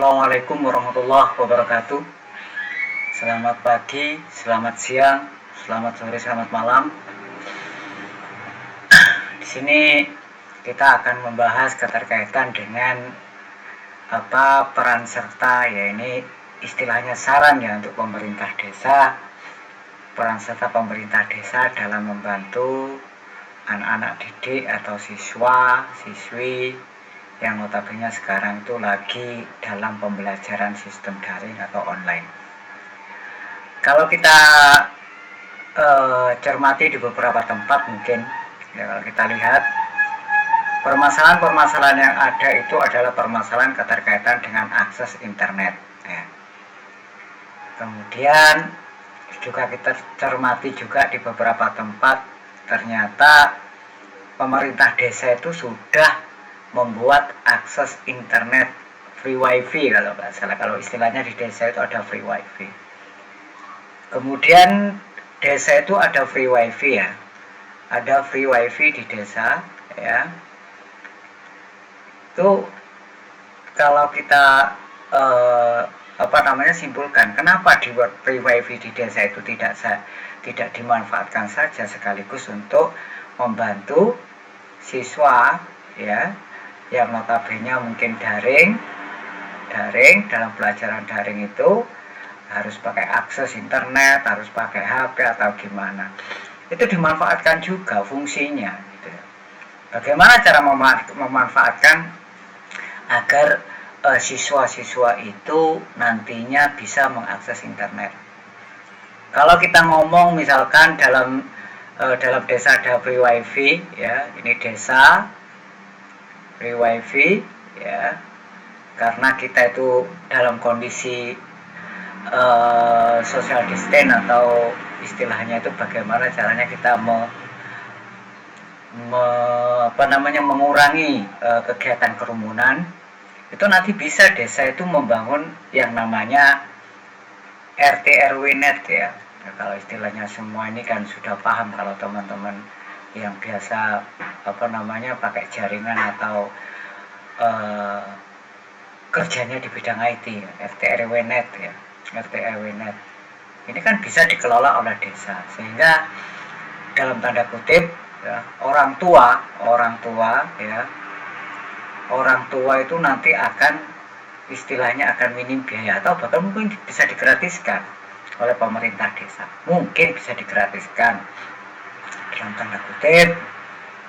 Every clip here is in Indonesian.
Assalamualaikum warahmatullahi wabarakatuh. Selamat pagi, selamat siang, selamat sore, selamat malam. Di sini kita akan membahas keterkaitan dengan peran serta, ya ini istilahnya saran ya untuk pemerintah desa. Peran serta pemerintah desa dalam membantu anak-anak didik atau siswa, siswi yang notabene sekarang itu lagi dalam pembelajaran sistem daring atau online. Kalau kita cermati di beberapa tempat mungkin, ya kalau kita lihat permasalahan-permasalahan yang ada itu adalah permasalahan keterkaitan dengan akses internet. Ya. Kemudian juga kita cermati juga di beberapa tempat ternyata pemerintah desa itu sudah membuat akses internet free wifi kalau nggak salah, kalau istilahnya di desa itu ada free wifi. Kemudian desa itu ada free wifi ya, ada free wifi di desa ya. Itu kalau kita simpulkan kenapa dibuat free wifi di desa itu tidak dimanfaatkan saja sekaligus untuk membantu siswa ya yang notabene mungkin daring dalam pelajaran daring itu harus pakai akses internet, harus pakai HP atau gimana, itu dimanfaatkan juga fungsinya gitu. Bagaimana cara memanfaatkan agar siswa-siswa itu nantinya bisa mengakses internet? Kalau kita ngomong misalkan dalam desa ada free wifi ya, ini desa free wifi ya, karena kita itu dalam kondisi social distance atau istilahnya itu bagaimana caranya kita mengurangi kegiatan kerumunan. Itu nanti bisa desa itu membangun yang namanya RT RW net ya. Nah, kalau istilahnya semua ini kan sudah paham kalau teman-teman yang biasa pakai jaringan atau kerjanya di bidang IT ya, RT RW net ya, RT RW net. Ini kan bisa dikelola oleh desa sehingga dalam tanda kutip ya, orang tua itu nanti akan istilahnya akan minim biaya atau bahkan mungkin bisa digratiskan oleh pemerintah desa. Mungkin bisa digratiskan dalam tanda kutip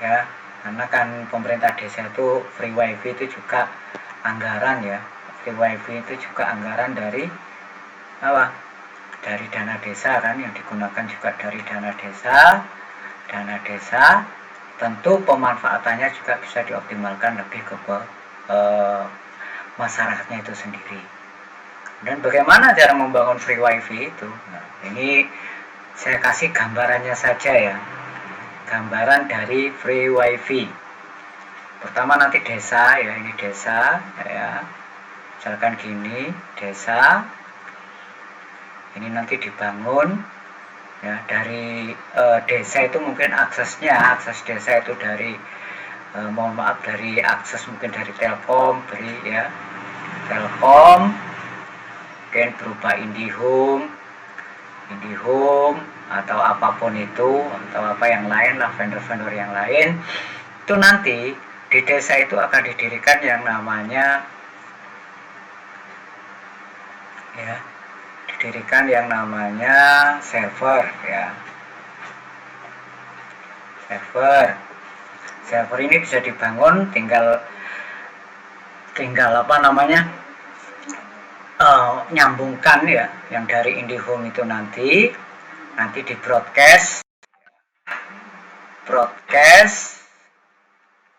ya, karena kan pemerintah desa itu free wifi itu juga anggaran ya, free wifi itu juga anggaran dari dana desa kan, yang digunakan juga dari dana desa. Tentu pemanfaatannya juga bisa dioptimalkan lebih ke masyarakatnya itu sendiri. Dan bagaimana cara membangun free wifi itu? Nah, ini saya kasih gambarannya saja ya, gambaran dari free wifi. Pertama nanti desa ya, ini desa ya, misalkan gini desa ini nanti dibangun ya, dari desa itu mungkin akses desa itu dari dari akses mungkin dari Telkom, mungkin berupa IndiHome atau apapun itu, atau apa yang lain lah, vendor-vendor yang lain. Itu nanti di desa itu akan didirikan yang namanya server ya. Server ini bisa dibangun tinggal nyambungkan ya, yang dari IndiHome itu nanti di broadcast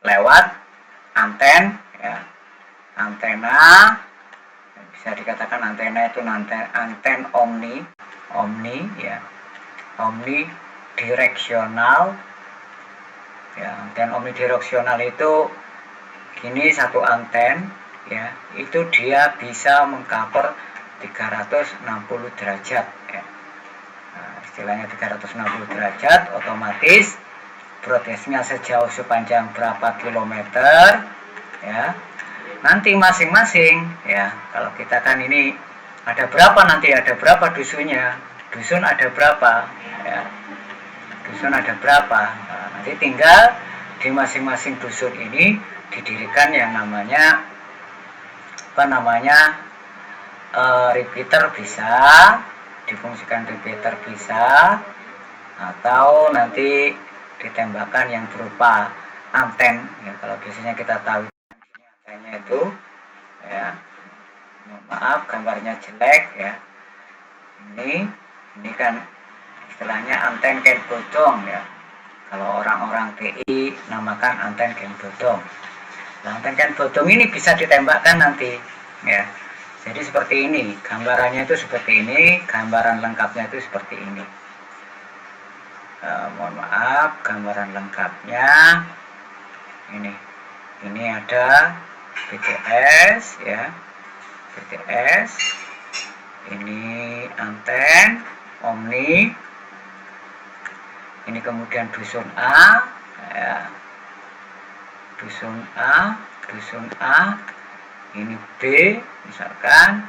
lewat antena ya. Antena bisa dikatakan antena itu anten omni ya, omnidireksional ya. Anten omnidireksional itu gini, satu anten ya, itu dia bisa mengcover 360 derajat ya. Nah, istilahnya 360 derajat, otomatis broadcastnya sejauh sepanjang berapa kilometer ya, nanti masing-masing ya, kalau kita kan ini ada berapa, nanti ada berapa dusunnya, dusun ada berapa ya, dusun ada berapa. Nah, nanti tinggal di masing-masing dusun ini didirikan yang namanya repeater, bisa difungsikan repeater, bisa, atau nanti ditembakkan yang berupa anten ya. Kalau biasanya kita tahu antennya itu ya, maaf gambarnya jelek ya, ini kan istilahnya anten ken bodong ya, kalau orang-orang TI namakan anten ken bodong. Nah, anten ken bodong ini bisa ditembakkan nanti ya. Jadi seperti ini gambarannya, itu seperti ini, gambaran lengkapnya itu seperti ini. Mohon maaf, gambaran lengkapnya ini ada BTS ya, BTS, ini anten Omni, ini kemudian dusun A ya, dusun A, ini B misalkan,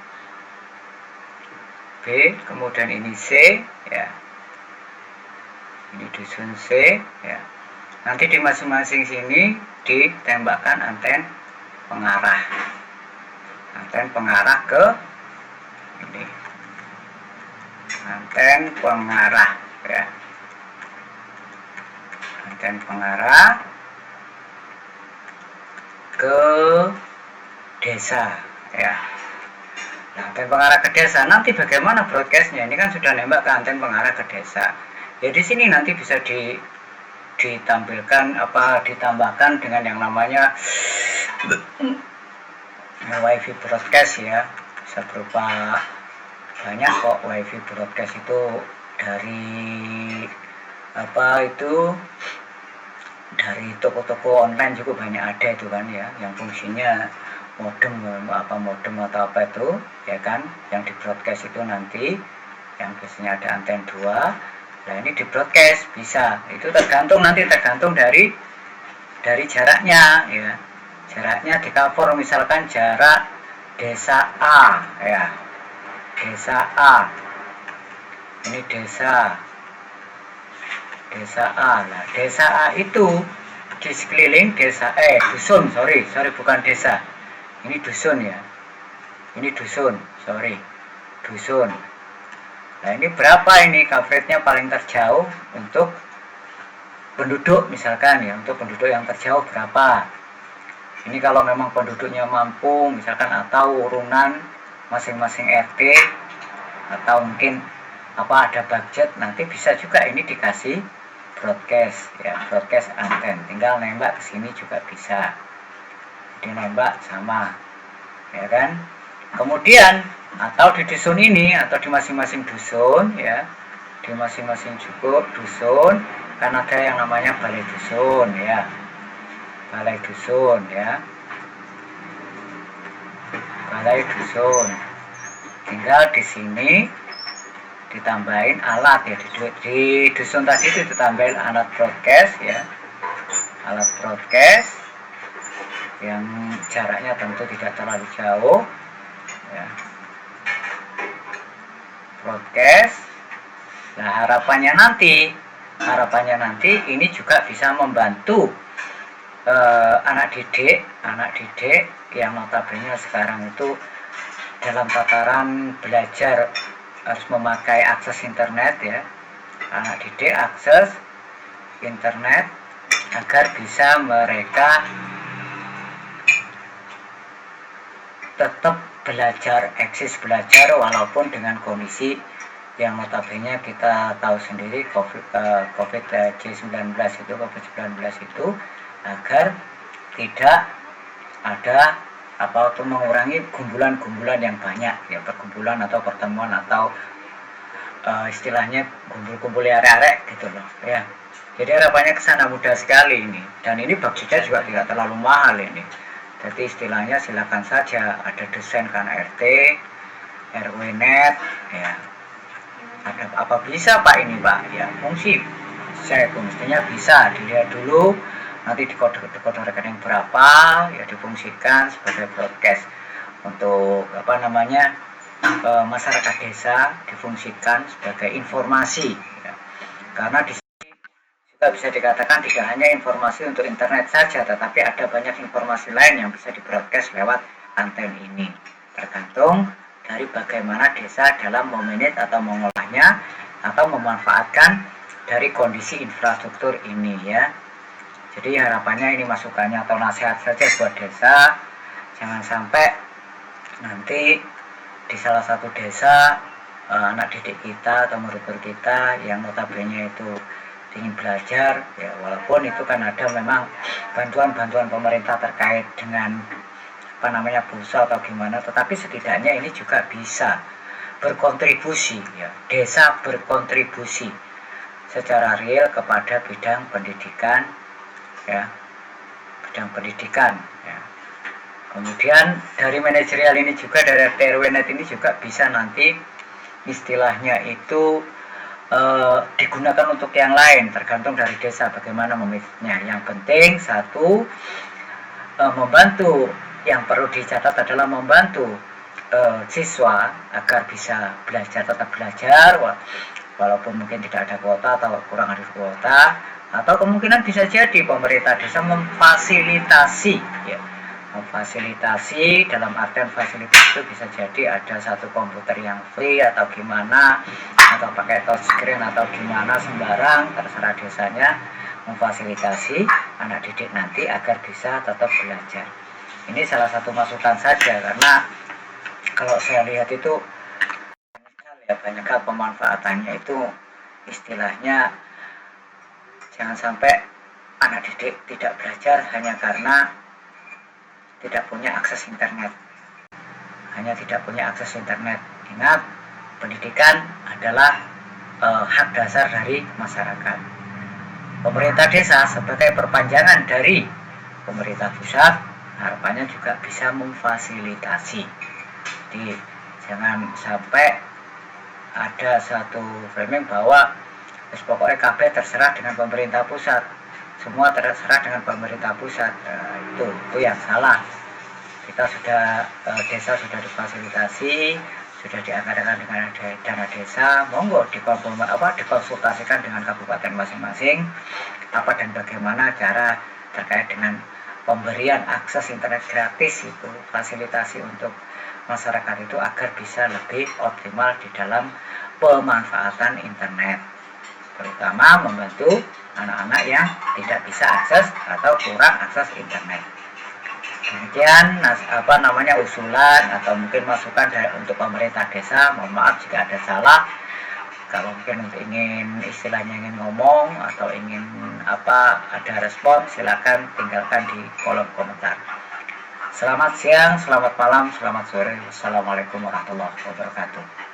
B, kemudian ini C ya, ini dusun C ya. Nanti di masing-masing sini ditembakkan anten pengarah ke ini, anten pengarah ya, anten pengarah ke desa ya. Nah, anten pengarah ke desa nanti bagaimana broadcastnya? Ini kan sudah nembak ke anten pengarah ke desa ya. Di sini nanti bisa ditampilkan ditambahkan dengan yang namanya wifi broadcast ya. Bisa berupa banyak kok wifi broadcast itu, dari dari toko-toko online juga banyak ada itu kan ya, yang fungsinya modem atau apa itu ya kan, yang di broadcast itu nanti yang biasanya ada anten 2. Nah, ini di broadcast bisa, itu tergantung dari jaraknya ya. Jaraknya di cover, misalkan jarak desa A ya, desa A, ini desa A. Nah, desa A itu di sekeliling desa dusun, sorry bukan desa, ini dusun ya, ini dusun, dusun. Nah, ini berapa ini coveragenya paling terjauh untuk penduduk misalkan ya, untuk penduduk yang terjauh berapa. Ini kalau memang penduduknya mampu misalkan, atau urunan masing-masing RT, atau mungkin ada budget, nanti bisa juga ini dikasih broadcast ya, broadcast anten, tinggal nembak ke sini juga bisa, dinembak sama ya kan. Kemudian atau di dusun ini, atau di masing-masing dusun ya, di masing-masing dusun kan ada yang namanya balai dusun ya, balai dusun ya, balai dusun. Tinggal di sini ditambahin alat ya, di dusun tadi itu ditambahin alat broadcast ya, alat broadcast yang jaraknya tentu tidak terlalu jauh ya, broadcast. Nah, harapannya nanti ini juga bisa membantu anak didik yang notabene sekarang itu dalam tataran belajar harus memakai akses internet ya. Anak didik akses internet agar bisa mereka tetap belajar, eksis belajar, walaupun dengan kondisi yang notabene kita tahu sendiri COVID-19 itu, agar tidak ada mengurangi gumbulan-gumbulan yang banyak ya, perkumpulan atau pertemuan atau istilahnya kumpul-kumpul arek-arek gitu loh ya. Jadi harapannya kesana mudah sekali ini, dan ini budgetnya juga tidak terlalu mahal ini. Jadi istilahnya silakan saja, ada desain kan RT, RW net ya. Ada apa bisa Pak ini Pak ya, fungsi saya mestinya bisa dilihat dulu nanti di kode rekening berapa ya difungsikan sebagai broadcast untuk masyarakat desa, difungsikan sebagai informasi ya. Karena di sini juga bisa dikatakan tidak hanya informasi untuk internet saja, tetapi ada banyak informasi lain yang bisa di-broadcast lewat anten ini, tergantung dari bagaimana desa dalam memanage atau mengolahnya atau memanfaatkan dari kondisi infrastruktur ini ya. Jadi harapannya ini masukannya atau nasihat saja buat desa, jangan sampai nanti di salah satu desa anak didik kita atau murid-murid kita yang notabene itu ingin belajar ya, walaupun itu kan ada memang bantuan-bantuan pemerintah terkait dengan pulsa atau gimana, tetapi setidaknya ini juga bisa berkontribusi ya, desa berkontribusi secara real kepada bidang pendidikan ya, bidang pendidikan ya. Kemudian dari manajerial ini juga, dari RW-net ini juga bisa nanti istilahnya itu digunakan untuk yang lain, tergantung dari desa bagaimana memilihnya. Yang penting satu, membantu, yang perlu dicatat adalah membantu siswa agar bisa belajar, tetap belajar walaupun mungkin tidak ada kuota atau kurang ada kuota, atau kemungkinan bisa jadi pemerintah desa memfasilitasi ya, memfasilitasi dalam artian fasilitas itu bisa jadi ada satu komputer yang free atau gimana, atau pakai touchscreen atau gimana, sembarang terserah desanya memfasilitasi anak didik nanti agar bisa tetap belajar. Ini salah satu masukan saja, karena kalau saya lihat itu banyak pemanfaatannya itu istilahnya jangan sampai anak didik tidak belajar hanya karena tidak punya akses internet. Hanya tidak punya akses internet. Ingat, pendidikan adalah hak dasar dari masyarakat. Pemerintah desa sebagai perpanjangan dari pemerintah pusat harapannya juga bisa memfasilitasi. Jadi jangan sampai ada satu framing bahwa pokoknya KB terserah dengan pemerintah pusat, semua terserah dengan pemerintah pusat. Itu yang salah. Kita sudah desa sudah difasilitasi, sudah dianggarkan dengan dana desa, monggo dikonsultasikan dengan kabupaten masing-masing apa dan bagaimana cara terkait dengan pemberian akses internet gratis itu, fasilitasi untuk masyarakat itu agar bisa lebih optimal di dalam pemanfaatan internet, terutama membantu anak-anak yang tidak bisa akses atau kurang akses internet. Kemudian usulan atau mungkin masukan untuk pemerintah desa, mohon maaf jika ada salah. Kalau mungkin istilahnya ingin ngomong atau ingin ada respon, silakan tinggalkan di kolom komentar. Selamat siang, selamat malam, selamat sore. Wassalamualaikum warahmatullahi wabarakatuh.